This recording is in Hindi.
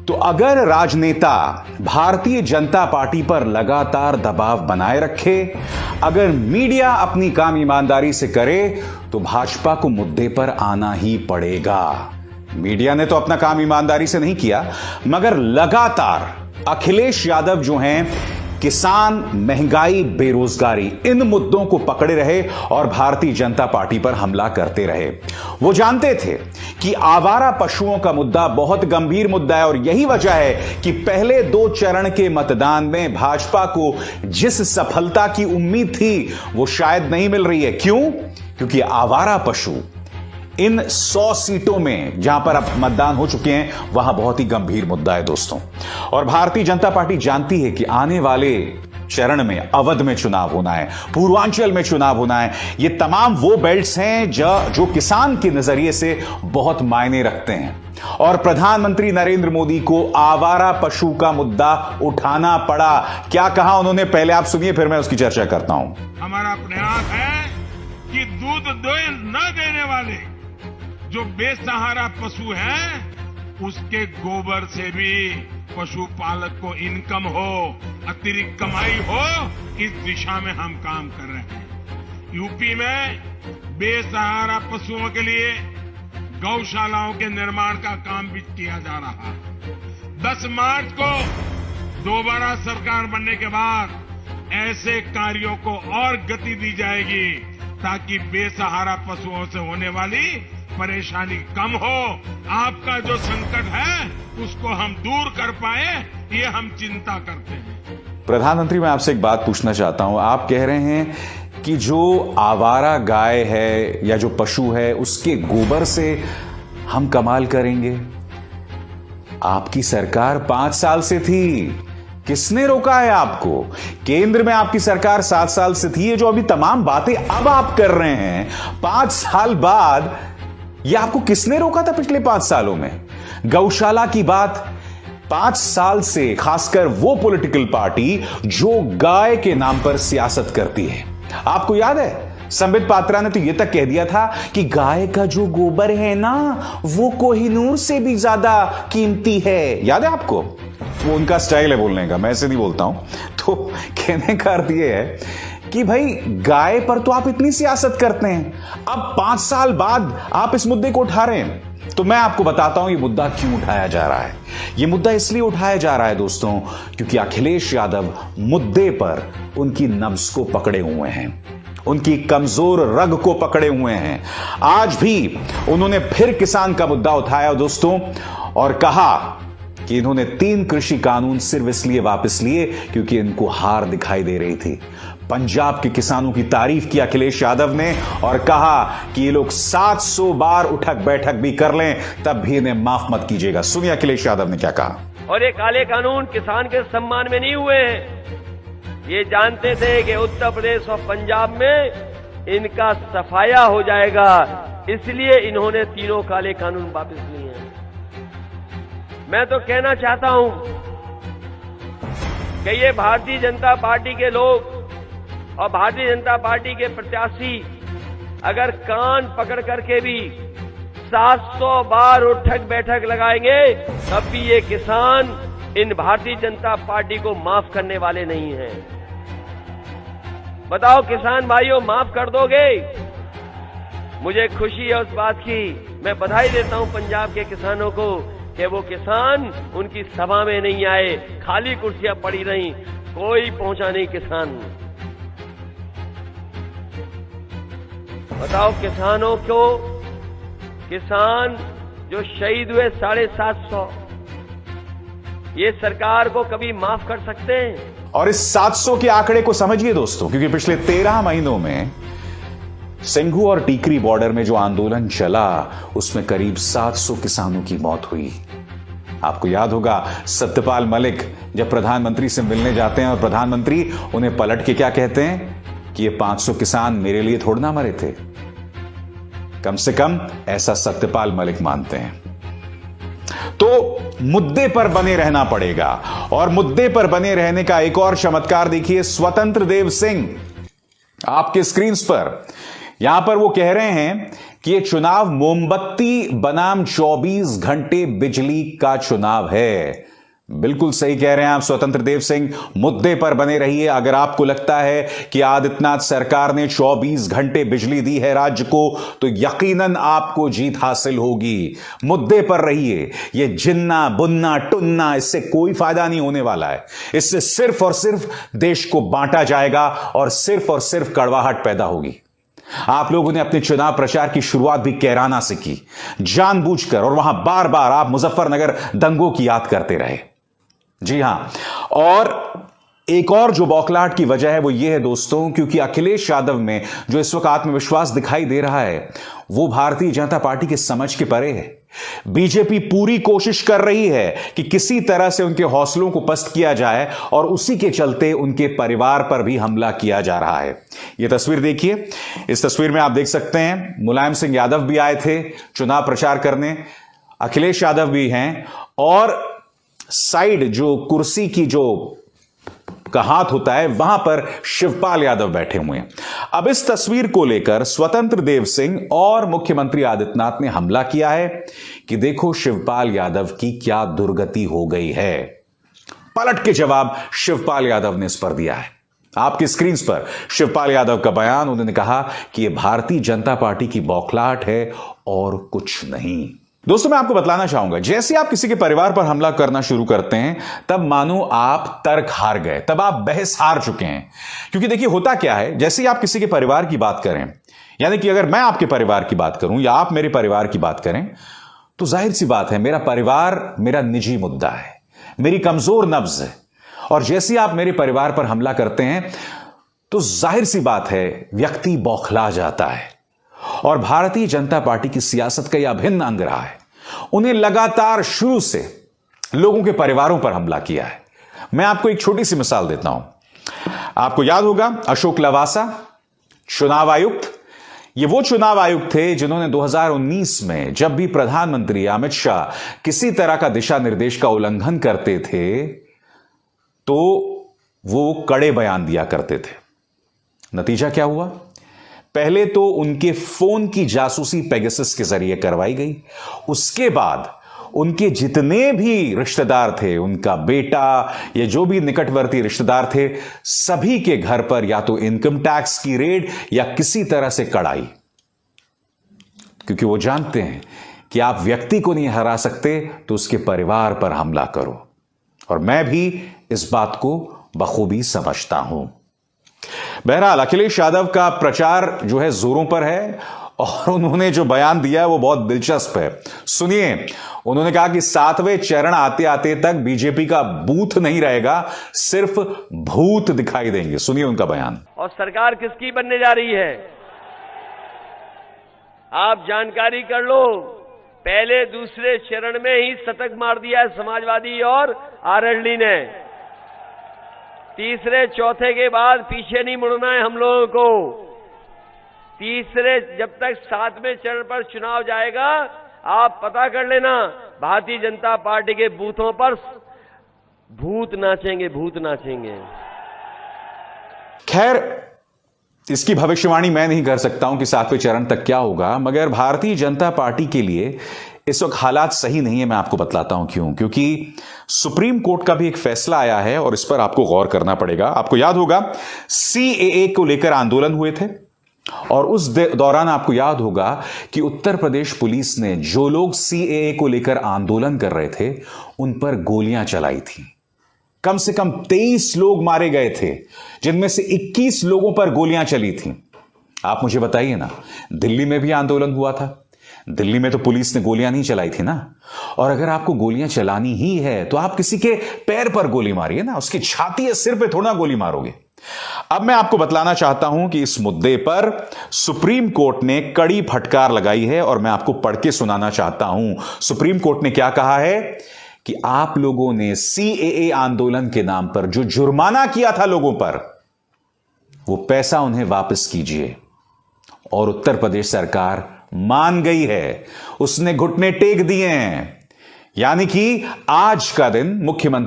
तो अगर राजनेता भारतीय जनता पार्टी पर लगातार दबाव बनाए रखे, अगर मीडिया अपनी काम ईमानदारी से करे, तो भाजपा को मुद्दे पर आना ही पड़ेगा। मीडिया ने तो अपना काम ईमानदारी से नहीं किया, मगर लगातार अखिलेश यादव जो हैं किसान, महंगाई, बेरोजगारी, इन मुद्दों को पकड़े रहे और भारतीय जनता पार्टी पर हमला करते रहे। वो जानते थे कि आवारा पशुओं का मुद्दा बहुत गंभीर मुद्दा है और यही वजह है कि पहले 2 चरण के मतदान में भाजपा को जिस सफलता की उम्मीद थी वो शायद नहीं मिल रही है। क्यों? क्योंकि आवारा पशु इन 100 सीटों में जहां पर अब मतदान हो चुके हैं, वहां बहुत ही गंभीर मुद्दा है दोस्तों। और भारतीय जनता पार्टी जानती है कि आने वाले चरण में अवध में चुनाव होना है, पूर्वांचल में चुनाव होना है। ये तमाम वो बेल्ट्स हैं जो किसान के नजरिए से बहुत मायने रखते हैं। और प्रधानमंत्री नरेंद्र मोदी को आवारा पशु का मुद्दा उठाना पड़ा। क्या कहा उन्होंने, पहले आप सुनिए, फिर मैं उसकी चर्चा करता हूं। हमारा प्रयास है कि दूध न देने वाले जो बेसहारा पशु हैं, उसके गोबर से भी पशुपालक को इनकम हो, अतिरिक्त कमाई हो, इस दिशा में हम काम कर रहे हैं। यूपी में बेसहारा पशुओं के लिए गौशालाओं के निर्माण का काम भी किया जा रहा है। 10 मार्च को दोबारा सरकार बनने के बाद ऐसे कार्यों को और गति दी जाएगी ताकि बेसहारा पशुओं से होने वाली परेशानी कम हो। आपका जो संकट है उसको हम दूर कर पाए, ये हम चिंता करते हैं। प्रधानमंत्री, मैं आपसे एक बात पूछना चाहता हूं। आप कह रहे हैं कि जो आवारा गाय है या जो पशु है, उसके गोबर से हम कमाल करेंगे। आपकी सरकार 5 साल से थी, किसने रोका है आपको? केंद्र में आपकी सरकार 7 साल से थी। ये जो अभी तमाम बातें अब आप कर रहे हैं 5 साल बाद, ये आपको किसने रोका था पिछले 5 सालों में? गौशाला की बात 5 साल से, खासकर वो पॉलिटिकल पार्टी जो गाय के नाम पर सियासत करती है। आपको याद है, संबित पात्रा ने तो यह तक कह दिया था कि गाय का जो गोबर है ना, वो कोहिनूर से भी ज्यादा कीमती है। याद है आपको? वो उनका स्टाइल है बोलने का, मैं ऐसे नहीं बोलता हूं। तो कहने का अर्थ यह है कि भाई गाय पर तो आप इतनी सियासत करते हैं, अब 5 साल बाद आप इस मुद्दे को उठा रहे हैं। तो मैं आपको बताता हूं ये मुद्दा क्यों उठाया जा रहा है। ये मुद्दा इसलिए उठाया जा रहा है दोस्तों, क्योंकि अखिलेश यादव मुद्दे पर उनकी नब्ज को पकड़े हुए हैं, उनकी कमजोर रग को पकड़े हुए हैं। आज भी उन्होंने फिर किसान का मुद्दा उठाया दोस्तों और कहा कि इन्होंने 3 कृषि कानून सिर्फ इसलिए वापस लिए क्योंकि इनको हार दिखाई दे रही थी। पंजाब के किसानों की तारीफ की अखिलेश यादव ने और कहा कि ये लोग 700 बार उठक बैठक भी कर लें, तब भी इन्हें माफ मत कीजिएगा। सुनिए अखिलेश यादव ने क्या कहा। और ये काले कानून किसान के सम्मान में नहीं हुए हैं। ये जानते थे कि उत्तर प्रदेश और पंजाब में इनका सफाया हो जाएगा, इसलिए इन्होंने 3 काले कानून वापस लिए हैं। मैं तो कहना चाहता हूं कि ये भारतीय जनता पार्टी के लोग और भारतीय जनता पार्टी के प्रत्याशी अगर कान पकड़ करके भी 700 बार उठक बैठक लगाएंगे, तब भी ये किसान इन भारतीय जनता पार्टी को माफ करने वाले नहीं हैं। बताओ किसान भाइयों, माफ कर दोगे? मुझे खुशी है उस बात की। मैं बधाई देता हूं पंजाब के किसानों को कि वो किसान उनकी सभा में नहीं आए, खाली कुर्सियां पड़ी रहीं, कोई पहुंचा नहीं किसान। बताओ किसानों को, किसान जो शहीद हुए 750, ये सरकार को कभी माफ कर सकते हैं? और इस 700 के आंकड़े को समझिए दोस्तों, क्योंकि पिछले 13 महीनों में सिंघू और टीकरी बॉर्डर में जो आंदोलन चला, उसमें करीब 700 किसानों की मौत हुई। आपको याद होगा, सत्यपाल मलिक जब प्रधानमंत्री से मिलने जाते हैं और प्रधानमंत्री उन्हें पलट के क्या कहते हैं कि ये 500 किसान मेरे लिए थोड़ा ना मरे थे। कम से कम ऐसा सत्यपाल मलिक मानते हैं। तो मुद्दे पर बने रहना पड़ेगा, और मुद्दे पर बने रहने का एक और चमत्कार देखिए। स्वतंत्र देव सिंह आपके स्क्रीन पर, यहां पर वो कह रहे हैं कि यह चुनाव मोमबत्ती बनाम 24 घंटे बिजली का चुनाव है। बिल्कुल सही कह रहे हैं आप स्वतंत्र देव सिंह, मुद्दे पर बने रहिए। अगर आपको लगता है कि आदित्यनाथ सरकार ने 24 घंटे बिजली दी है राज्य को, तो यकीनन आपको जीत हासिल होगी। मुद्दे पर रहिए। यह जिन्ना बुन्ना टुन्ना, इससे कोई फायदा नहीं होने वाला है। इससे सिर्फ और सिर्फ देश को बांटा जाएगा और सिर्फ कड़वाहट पैदा होगी। आप लोगों ने अपने चुनाव प्रचार की शुरुआत भी कैराना से की, जानबूझकर, और वहां बार बार आप मुजफ्फरनगर दंगों की याद करते रहे। जी हां, और एक और जो बौखलाहट की वजह है वो ये है दोस्तों, क्योंकि अखिलेश यादव में जो इस वक्त आत्मविश्वास दिखाई दे रहा है वो भारतीय जनता पार्टी के समझ के परे है। बीजेपी पूरी कोशिश कर रही है कि किसी तरह से उनके हौसलों को पस्त किया जाए, और उसी के चलते उनके परिवार पर भी हमला किया जा रहा है। यह तस्वीर देखिए। इस तस्वीर में आप देख सकते हैं मुलायम सिंह यादव भी आए थे चुनाव प्रचार करने, अखिलेश यादव भी हैं, और साइड जो कुर्सी की जो का हाथ होता है वहां पर शिवपाल यादव बैठे हुए हैं। अब इस तस्वीर को लेकर स्वतंत्र देव सिंह और मुख्यमंत्री आदित्यनाथ ने हमला किया है कि देखो शिवपाल यादव की क्या दुर्गति हो गई है। पलट के जवाब शिवपाल यादव ने इस पर दिया है। आपकी स्क्रीन पर शिवपाल यादव का बयान। उन्होंने कहा कि यह भारतीय जनता पार्टी की बौखलाहट है और कुछ नहीं। दोस्तों, मैं आपको बतलाना चाहूंगा, जैसे आप किसी के परिवार पर हमला करना शुरू करते हैं तब मानो आप तर्क हार गए, तब आप बहस हार चुके हैं। क्योंकि देखिए होता क्या है, जैसे ही आप किसी के परिवार की बात करें, यानी कि अगर मैं आपके परिवार की बात करूं या आप मेरे परिवार की बात करें, तो जाहिर सी बात है मेरा परिवार मेरा निजी मुद्दा है, मेरी कमजोर नब्ज है। और जैसे ही आप मेरे परिवार पर हमला करते हैं तो जाहिर सी बात है व्यक्ति बौखला जाता है। और भारतीय जनता पार्टी की सियासत का यह अभिन्न अंग रहा है। उन्हें लगातार शुरू से लोगों के परिवारों पर हमला किया है। मैं आपको एक छोटी सी मिसाल देता हूं। आपको याद होगा अशोक लवासा चुनाव आयुक्त, ये वो चुनाव आयुक्त थे जिन्होंने 2019 में जब भी प्रधानमंत्री अमित शाह किसी तरह का दिशा निर्देश का उल्लंघन करते थे तो वो कड़े बयान दिया करते थे। नतीजा क्या हुआ? पहले तो उनके फोन की जासूसी पेगासस के जरिए करवाई गई। उसके बाद उनके जितने भी रिश्तेदार थे, उनका बेटा या जो भी निकटवर्ती रिश्तेदार थे, सभी के घर पर या तो इनकम टैक्स की रेड या किसी तरह से कड़ाई। क्योंकि वो जानते हैं कि आप व्यक्ति को नहीं हरा सकते तो उसके परिवार पर हमला करो। और मैं भी इस बात को बखूबी समझता हूं। बहरहाल अखिलेश यादव का प्रचार जो है जोरों पर है, और उन्होंने जो बयान दिया है वो बहुत दिलचस्प है। सुनिए, उन्होंने कहा कि 7वें चरण आते आते तक बीजेपी का बूथ नहीं रहेगा, सिर्फ भूत दिखाई देंगे। सुनिए उनका बयान। और सरकार किसकी बनने जा रही है आप जानकारी कर लो। पहले दूसरे चरण में ही शतक मार दिया है समाजवादी और आरएलडी ने। तीसरे चौथे के बाद पीछे नहीं मुड़ना है हम लोगों को। तीसरे जब तक 7वें चरण पर चुनाव जाएगा, आप पता कर लेना भारतीय जनता पार्टी के बूथों पर भूत नाचेंगे, भूत नाचेंगे। खैर, इसकी भविष्यवाणी मैं नहीं कर सकता हूं कि 7वें चरण तक क्या होगा, मगर भारतीय जनता पार्टी के लिए इस वक्त हालात सही नहीं है। मैं आपको बतलाता हूं क्यों। क्योंकि सुप्रीम कोर्ट का भी एक फैसला आया है और इस पर आपको गौर करना पड़ेगा। आपको याद होगा सीएए को लेकर आंदोलन हुए थे, और उस दौरान आपको याद होगा कि उत्तर प्रदेश पुलिस ने जो लोग सीएए को लेकर आंदोलन कर रहे थे उन पर गोलियां चलाई थी। कम से कम 23 लोग मारे गए थे, जिनमें से 21 लोगों पर गोलियां चली थी। आप मुझे बताइए ना, दिल्ली में भी आंदोलन हुआ था, दिल्ली में तो पुलिस ने गोलियां नहीं चलाई थी ना। और अगर आपको गोलियां चलानी ही है तो आप किसी के पैर पर गोली मारिए ना, उसकी छाती या सिर पे थोड़ा गोली मारोगे। अब मैं आपको बतलाना चाहता हूं कि इस मुद्दे पर सुप्रीम कोर्ट ने कड़ी फटकार लगाई है, और मैं आपको पढ़ के सुनाना चाहता हूं। सुप्रीम कोर्ट ने क्या कहा है कि आप लोगों ने सीएए आंदोलन के नाम पर जो जुर्माना किया था लोगों पर, वो पैसा उन्हें वापस कीजिए। और उत्तर प्रदेश सरकार मान गई है, उसने घुटने टेक दिए हैं। यानी कि आज का दिन मुख्यमंत्री